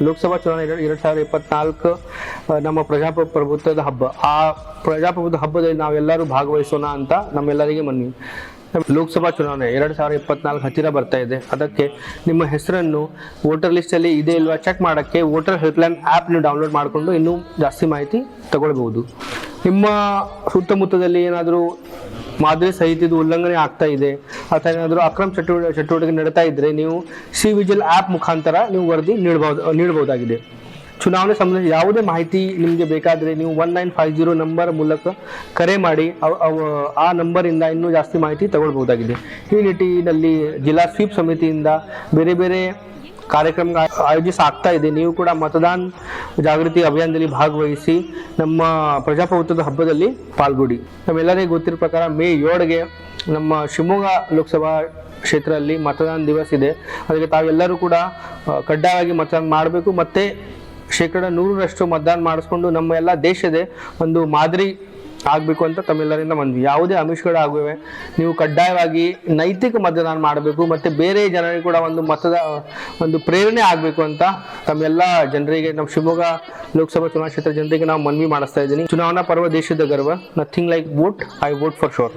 ಲೋಕಸಭಾ ಚುನಾವಣೆ 2024 ನಮ್ಮ ಪ್ರಜಾಪ್ರಭುತ್ವದ ಹಬ್ಬ. ಆ ಪ್ರಜಾಪ್ರಭುತ್ವ ಹಬ್ಬದಲ್ಲಿ ನಾವೆಲ್ಲರೂ ಭಾಗವಹಿಸೋಣ ಅಂತ ನಮ್ಮೆಲ್ಲರಿಗೆ ಮನವಿ. ಲೋಕಸಭಾ ಚುನಾವಣೆ 2024 ಹತ್ತಿರ ಬರ್ತಾ ಇದೆ. ಅದಕ್ಕೆ ನಿಮ್ಮ ಹೆಸರನ್ನು ವೋಟರ್ ಲಿಸ್ಟ್ ಅಲ್ಲಿ ಇದೆ ಇಲ್ವಾ ಚೆಕ್ ಮಾಡಕ್ಕೆ ವೋಟರ್ ಹೆಲ್ಪ್ಲೈನ್ ಆ್ಯಪ್ ನೀವು ಡೌನ್ಲೋಡ್ ಮಾಡಿಕೊಂಡು ಇನ್ನೂ ಜಾಸ್ತಿ ಮಾಹಿತಿ ತಗೊಳ್ಬಹುದು. ನಿಮ್ಮ ಸುತ್ತಮುತ್ತದಲ್ಲಿ ಏನಾದರೂ ಮಾದರಿ ಸಂಹಿತೆದು ಉಲ್ಲಂಘನೆ ಆಗ್ತಾ ಇದೆ ಅಥವಾ ಏನಾದರೂ ಅಕ್ರಮ ಚಟುವಟಿಕೆ ನಡೀತಾ ಇದ್ರೆ ನೀವು ಸಿ ವಿಜಿಲ್ ಆ್ಯಪ್ ಮುಖಾಂತರ ನೀವು ವರದಿ ನೀಡಬಹುದಾಗಿದೆ. ಚುನಾವಣೆ ಸಂಬಂಧಿಸಿದ ಯಾವುದೇ ಮಾಹಿತಿ ನಿಮಗೆ ಬೇಕಾದರೆ ನೀವು 1950 ನಂಬರ್ ಮೂಲಕ ಕರೆ ಮಾಡಿ ಆ ನಂಬರಿಂದ ಇನ್ನೂ ಜಾಸ್ತಿ ಮಾಹಿತಿ ತಗೊಳ್ಬಹುದಾಗಿದೆ. ಈ ನಿಟ್ಟಿನಲ್ಲಿ ಜಿಲ್ಲಾ ಸ್ವೀಪ್ ಸಮಿತಿಯಿಂದ ಬೇರೆ ಬೇರೆ ಕಾರ್ಯಕ್ರಮ ಆಯೋಜಿಸಲಾಗ್ತಾ ಇದೆ. ನೀವು ಕೂಡ ಮತದಾನ ಜಾಗೃತಿ ಅಭಿಯಾನದಲ್ಲಿ ಭಾಗವಹಿಸಿ ನಮ್ಮ ಪ್ರಜಾಪ್ರಭುತ್ವದ ಹಬ್ಬದಲ್ಲಿ ಪಾಲ್ಗೊಳ್ಳಿ. ನಮ್ಮೆಲ್ಲರಿಗೂ ಗೊತ್ತಿರೋ ಪ್ರಕಾರ ಮೇ 7ಗೆ ನಮ್ಮ ಶಿವಮೊಗ್ಗ ಲೋಕಸಭಾ ಕ್ಷೇತ್ರದಲ್ಲಿ ಮತದಾನ ದಿವಸ ಇದೆ. ಅದಕ್ಕೆ ತಾವೆಲ್ಲರೂ ಕೂಡ ಕಡ್ಡಾಯವಾಗಿ ಮತದಾನ ಮಾಡಬೇಕು. ಮತ್ತು 100% ಮತದಾನ ಮಾಡಿಸ್ಕೊಂಡು ನಮ್ಮ ಎಲ್ಲ ದೇಶದ ಒಂದು ಮಾದರಿ ಆಗಬೇಕು ಅಂತ ತಮ್ಮೆಲ್ಲರಿಂದ ಮನವಿ. ಯಾವುದೇ ಆಮಿಷಗಳು ಆಗಿವೆ ನೀವು ಕಡ್ಡಾಯವಾಗಿ ನೈತಿಕ ಮತದಾನ ಮಾಡಬೇಕು ಮತ್ತು ಬೇರೆ ಜನರಿಗೆ ಕೂಡ ಒಂದು ಪ್ರೇರಣೆ ಆಗಬೇಕು ಅಂತ ತಮ್ಮೆಲ್ಲ ಜನರಿಗೆ ನಮ್ಮ ಶಿವಮೊಗ್ಗ ಲೋಕಸಭಾ ಚುನಾವಣಾ ಕ್ಷೇತ್ರ ಜನರಿಗೆ ನಾವು ಮನವಿ ಮಾಡಿಸ್ತಾ ಇದ್ದೀನಿ. ಚುನಾವಣಾ ಪರ್ವ ದೇಶದ ಗರ್ವ. Nothing like vote, I vote for sure.